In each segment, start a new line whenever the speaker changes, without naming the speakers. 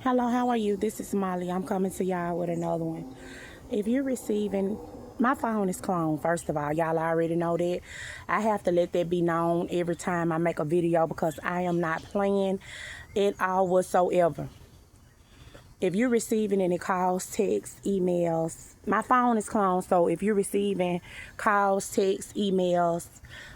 Hello, how are you? This is Molly. I'm coming to y'all with another one. If you're receiving, my phone is cloned, first of all. Y'all already know that. I have to let that be known every time I make a video because I am not playing at all whatsoever. If you're receiving any calls, texts, emails, my phone is cloned, so if you're receiving calls, texts, emails,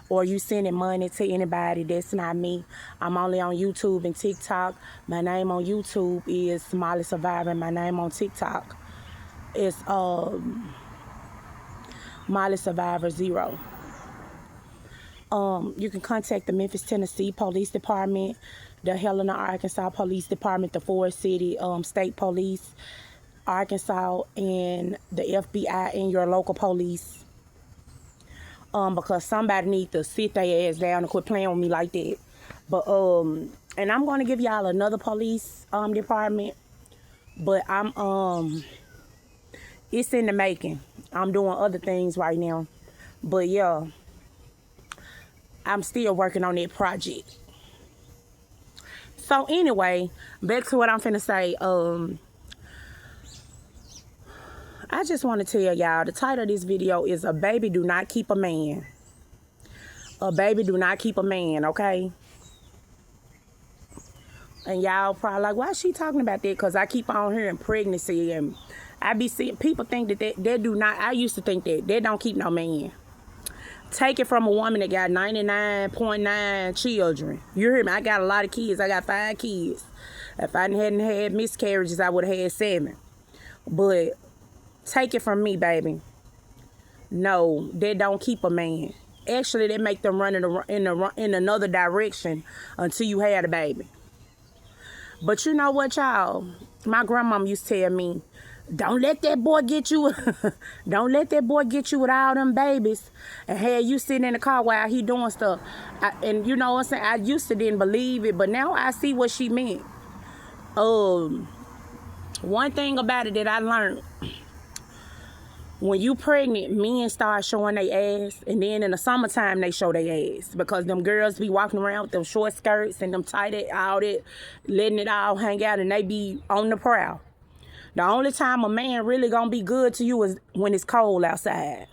or you sending money to anybody, that's not me. I'm only on YouTube and TikTok. My name on YouTube is Molly Survivor. My name on TikTok is Molly Survivor Zero. You can contact the Memphis, Tennessee Police Department, the Helena, Arkansas Police Department, the Forest City State Police, Arkansas, and the FBI and your local police. Because somebody needs to sit their ass down and quit playing with me like that. But and I'm gonna give y'all another police department, but it's in the making. I'm doing other things right now, but yeah, I'm still working on that project. So anyway, back to what I'm finna say. I just want to tell y'all the title of this video is "A Baby Do Not Keep a Man." A baby do not keep a man, okay? And y'all probably like, why is she talking about that? Because I keep on hearing pregnancy, and I be seeing people think that do not. I used to think that don't keep no man. Take it from a woman that got 99.9 children. You hear me? I got a lot of kids. I got 5 kids. If I hadn't had miscarriages, I would have had 7. But take it from me, baby. No, that don't keep a man. Actually, they make them run in another direction until you had a baby. But you know what, y'all? My grandmama used to tell me, don't let that boy get you. Don't let that boy get you with all them babies and have you sitting in the car while he doing stuff. And you know what I'm saying? I used to didn't believe it, but now I see what she meant. One thing about it that I learned. When you pregnant, men start showing their ass, and then in the summertime they show their ass because them girls be walking around with them short skirts and them tight all that, letting it all hang out, and they be on the prowl. The only time a man really gonna be good to you is when it's cold outside.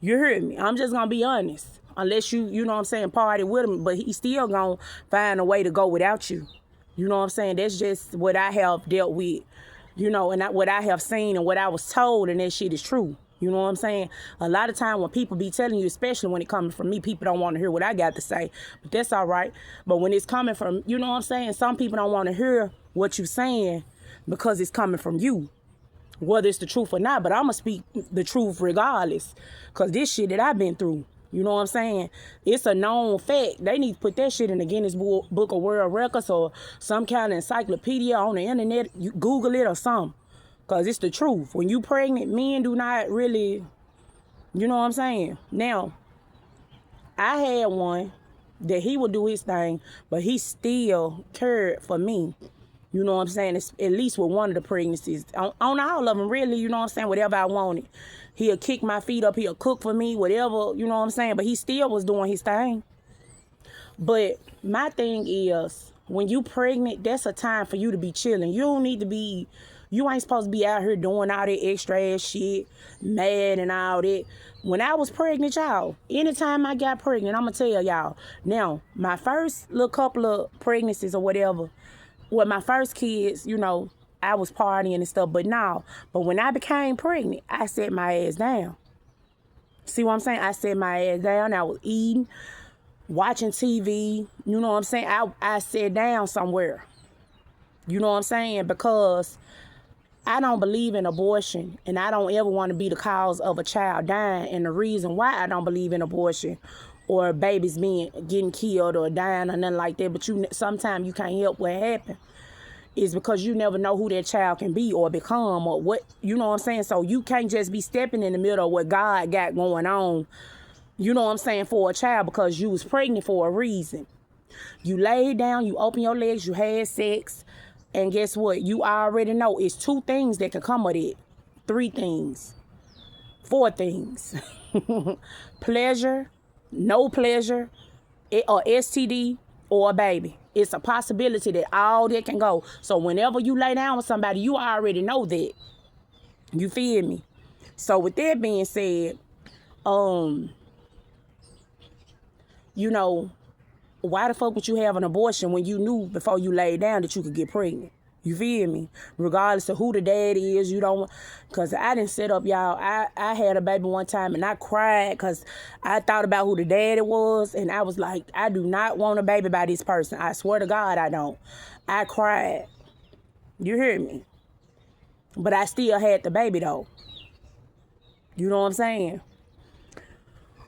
You heard me? I'm just gonna be honest. Unless you know what I'm saying, party with him, but he still gonna find a way to go without you. You know what I'm saying? That's just what I have dealt with. You know, and what I have seen and what I was told, and that shit is true. You know what I'm saying? A lot of time when people be telling you, especially when it comes from me, people don't want to hear what I got to say. But that's all right. But when it's coming from, you know what I'm saying? Some people don't want to hear what you're saying because it's coming from you. Whether it's the truth or not, but I'm going to speak the truth regardless. Because this shit that I've been through, you know what I'm saying? It's a known fact. They need to put that shit in the Guinness Book of World Records or some kind of encyclopedia on the internet. You Google it or something. Because it's the truth. When you pregnant, men do not really, you know what I'm saying? Now, I had one that he would do his thing, but he still cared for me. You know what I'm saying? It's at least with one of the pregnancies. On all of them, really, you know what I'm saying? Whatever I wanted. He'll kick my feet up. He'll cook for me, whatever, you know what I'm saying? But he still was doing his thing. But my thing is, when you pregnant, that's a time for you to be chilling. You don't need to be, you ain't supposed to be out here doing all that extra ass shit, mad and all that. When I was pregnant, y'all, anytime I got pregnant, I'm going to tell y'all. Now, my first little couple of pregnancies or whatever, with my first kids, you know, I was partying and stuff, but when I became pregnant, I set my ass down. See what I'm saying? I set my ass down. I was eating, watching TV. You know what I'm saying? I sat down somewhere. You know what I'm saying? Because I don't believe in abortion, and I don't ever want to be the cause of a child dying. And the reason why I don't believe in abortion or babies getting killed or dying or nothing like that, but sometimes you can't help what happened, is because you never know who that child can be or become or what, you know what I'm saying? So you can't just be stepping in the middle of what God got going on, you know what I'm saying, for a child because you was pregnant for a reason. You laid down, you open your legs, you had sex, and guess what? You already know it's 2 things that can come with it. 3 things. 4 things. Pleasure, no pleasure, or STD, or a baby. It's a possibility that all that can go. So whenever you lay down with somebody, you already know that. You feel me? So with that being said, you know, why the fuck would you have an abortion when you knew before you laid down that you could get pregnant? You feel me? Regardless of who the dad is, you don't... Because I didn't set up, y'all. I had a baby one time and I cried because I thought about who the daddy was. And I was like, I do not want a baby by this person. I swear to God, I don't. I cried. You hear me? But I still had the baby, though. You know what I'm saying?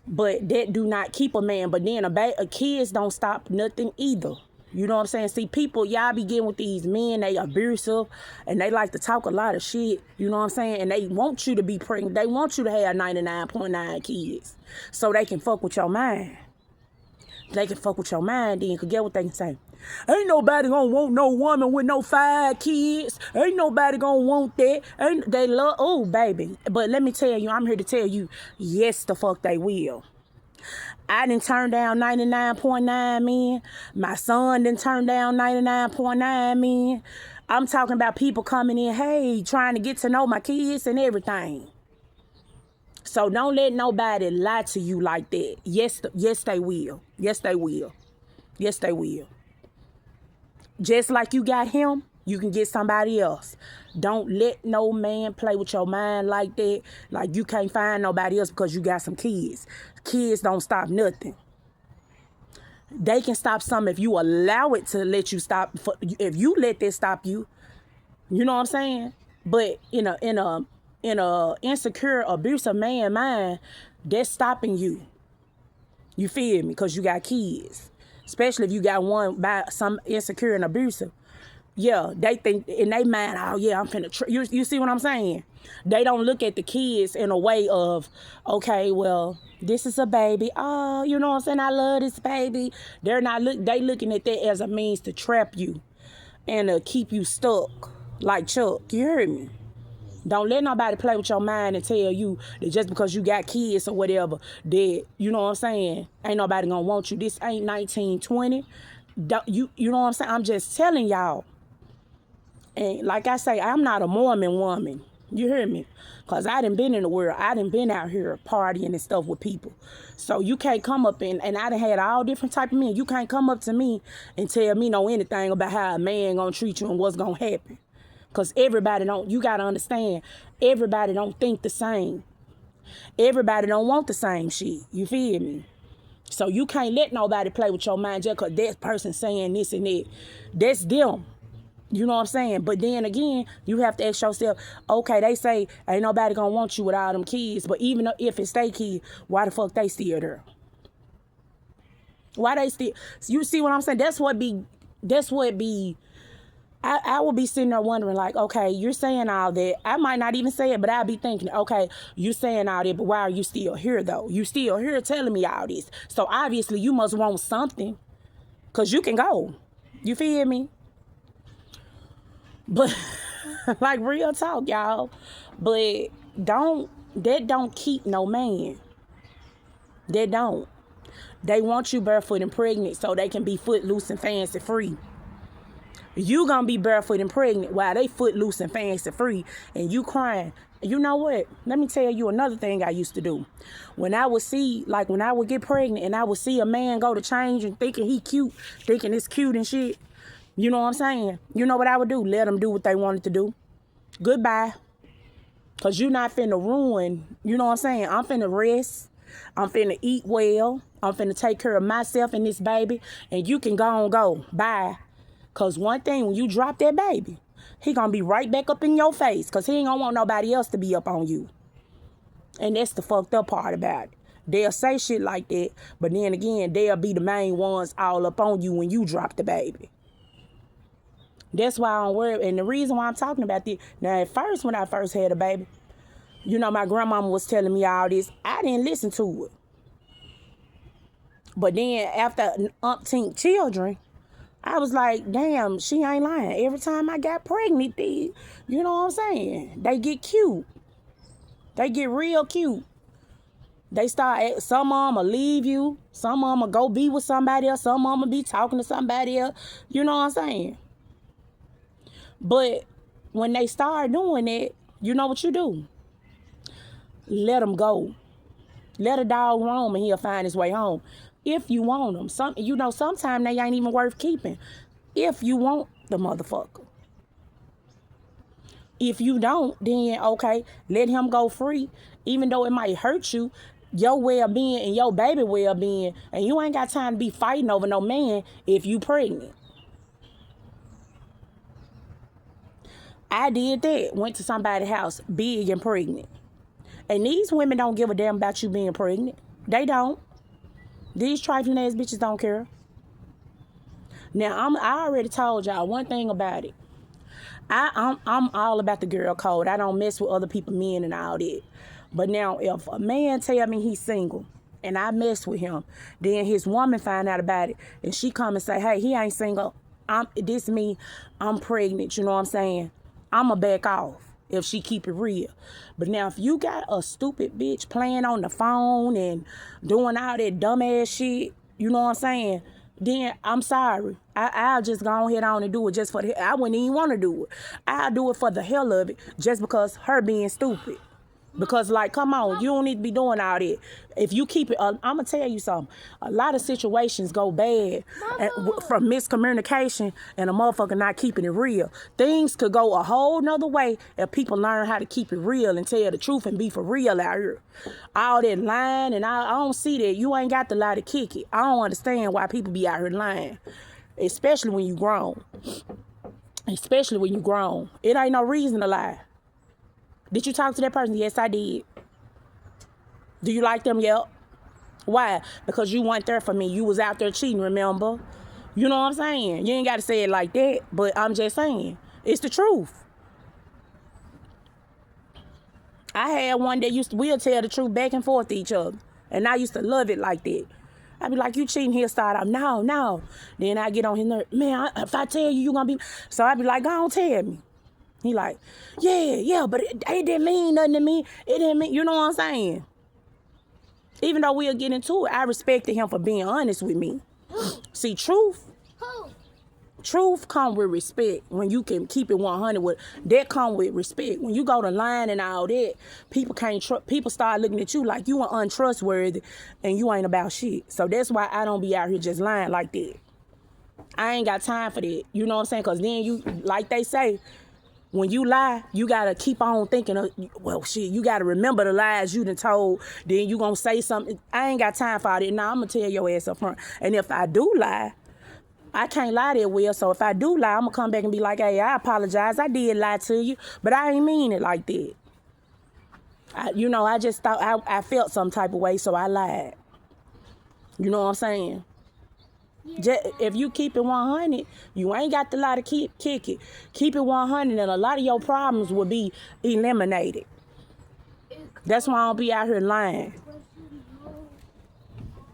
But that do not keep a man. But then a kids don't stop nothing either. You know what I'm saying? See, people, y'all be getting with these men, they abusive, and they like to talk a lot of shit. You know what I'm saying? And they want you to be pregnant. They want you to have 99.9 kids so they can fuck with your mind. They can fuck with your mind then, because get what they can say. Ain't nobody gonna want no woman with no 5 kids. Ain't nobody gonna want that. They love, oh, baby. But let me tell you, I'm here to tell you, yes, the fuck they will. I didn't turn down 99.9 men. My son didn't turn down 99.9 men. I'm talking about people coming in, hey, trying to get to know my kids and everything. So don't let nobody lie to you like that. Yes, they will. Yes, they will. Yes, they will. Just like you got him, you can get somebody else. Don't let no man play with your mind like that. Like you can't find nobody else because you got some kids. Kids don't stop nothing. They can stop something if you allow it to let you stop. If you let this stop you, you know what I'm saying? But in a insecure, abusive man mind, that's stopping you. You feel me? Because you got kids. Especially if you got one by some insecure and abusive. Yeah, they think in their mind, oh yeah, I'm finna... You see what I'm saying? They don't look at the kids in a way of, okay, well, this is a baby. Oh, you know what I'm saying? I love this baby. They looking at that as a means to trap you and to keep you stuck like Chuck. You heard me? Don't let nobody play with your mind and tell you that just because you got kids or whatever, that, you know what I'm saying, ain't nobody gonna want you. This ain't 1920. You know what I'm saying? I'm just telling y'all. And like I say, I'm not a Mormon woman. You hear me? Because I done been in the world. I done been out here partying and stuff with people. So you can't come up and I done had all different type of men. You can't come up to me and tell me no anything about how a man gonna treat you and what's gonna happen. Because everybody don't, you got to understand, everybody don't think the same. Everybody don't want the same shit. You feel me? So you can't let nobody play with your mind just because that person saying this and that. That's them. You know what I'm saying? But then again, you have to ask yourself, okay, they say ain't nobody going to want you with all them kids. But even if it's their kid, why the fuck they still there? Why they still... You see what I'm saying? That's what be... I will be sitting there wondering, like, okay, you're saying all that. I might not even say it, but I'll be thinking, okay, you're saying all that, but why are you still here, though? You still here telling me all this. So obviously you must want something, because you can go. You feel me? But, like, real talk, y'all. But that don't keep no man. They don't. They want you barefoot and pregnant so they can be footloose and fancy free. You gonna be barefoot and pregnant while they footloose and fancy free and you crying. You know what? Let me tell you another thing I used to do. When I would get pregnant and I would see a man go to change and thinking he cute, thinking it's cute and shit. You know what I'm saying? You know what I would do? Let them do what they wanted to do. Goodbye. Because you're not finna ruin, you know what I'm saying? I'm finna rest. I'm finna eat well. I'm finna take care of myself and this baby. And you can go. Bye. Because one thing, when you drop that baby, he going to be right back up in your face because he ain't going to want nobody else to be up on you. And that's the fucked up part about it. They'll say shit like that, but then again, they'll be the main ones all up on you when you drop the baby. That's why I don't worry. And the reason why I'm talking about this, now at first, when I first had a baby, you know, my grandmama was telling me all this. I didn't listen to it. But then after umpteen children, I was like, damn, she ain't lying. Every time I got pregnant, you know what I'm saying? They get cute. They get real cute. They start, some of them will leave you. Some of them will go be with somebody else. Some of them will be talking to somebody else. You know what I'm saying? But when they start doing it, you know what you do? Let them go. Let a dog roam and he'll find his way home. If you want them. Sometimes they ain't even worth keeping. If you want the motherfucker. If you don't, then okay, let him go free. Even though it might hurt you, your well-being and your baby well-being, and you ain't got time to be fighting over no man if you pregnant. I did that. Went to somebody's house, big and pregnant. And these women don't give a damn about you being pregnant. They don't. These trifling ass bitches don't care. Now, I already told y'all one thing about it. I'm all about the girl code. I don't mess with other people, men and all that. But now, if a man tell me he's single and I mess with him, then his woman find out about it and she come and say, hey, he ain't single. This me. I'm pregnant. You know what I'm saying? I'ma back off if she keep it real. But now, if you got a stupid bitch playing on the phone and doing all that dumbass shit, you know what I'm saying? Then I'm sorry. I'll just go ahead on and do it just for the I wouldn't even want to do it. I'll do it for the hell of it just because her being stupid. Because, like, come on, you don't need to be doing all that. If you keep it, I'm going to tell you something. A lot of situations go bad from miscommunication and a motherfucker not keeping it real. Things could go a whole nother way if people learn how to keep it real and tell the truth and be for real out here. All that lying, and I don't see that. You ain't got to lie to kick it. I don't understand why people be out here lying, especially when you grown. Especially when you grown. It ain't no reason to lie. Did you talk to that person? Yes, I did. Do you like them? Yep. Why? Because you weren't there for me. You was out there cheating, remember? You know what I'm saying? You ain't got to say it like that, but I'm just saying. It's the truth. I had one that we'll tell the truth back and forth to each other. And I used to love it like that. I'd be like, you cheating, he'll start out, no. Then I get on his nerve. Man, if I tell you, you're going to be... So I'd be like, go on, tell me. He like, yeah, but it didn't mean nothing to me. It didn't mean, you know what I'm saying? Even though we'll get into it, I respected him for being honest with me. See, truth come with respect. When you can keep it 100, that come with respect. When you go to line and all that, people start looking at you like you are untrustworthy and you ain't about shit. So that's why I don't be out here just lying like that. I ain't got time for that. You know what I'm saying? Because then you, like they say, when you lie, you got to keep on thinking, you got to remember the lies you done told. Then you going to say something. I ain't got time for it. Now I'm going to tell your ass up front. And if I do lie, I can't lie that well. So if I do lie, I'm going to come back and be like, hey, I apologize. I did lie to you, but I ain't mean it like that. I just thought I felt some type of way, so I lied. You know what I'm saying? If you keep it 100, you ain't got to lie to kick it. Keep it 100 and a lot of your problems will be eliminated. That's why I don't be out here lying.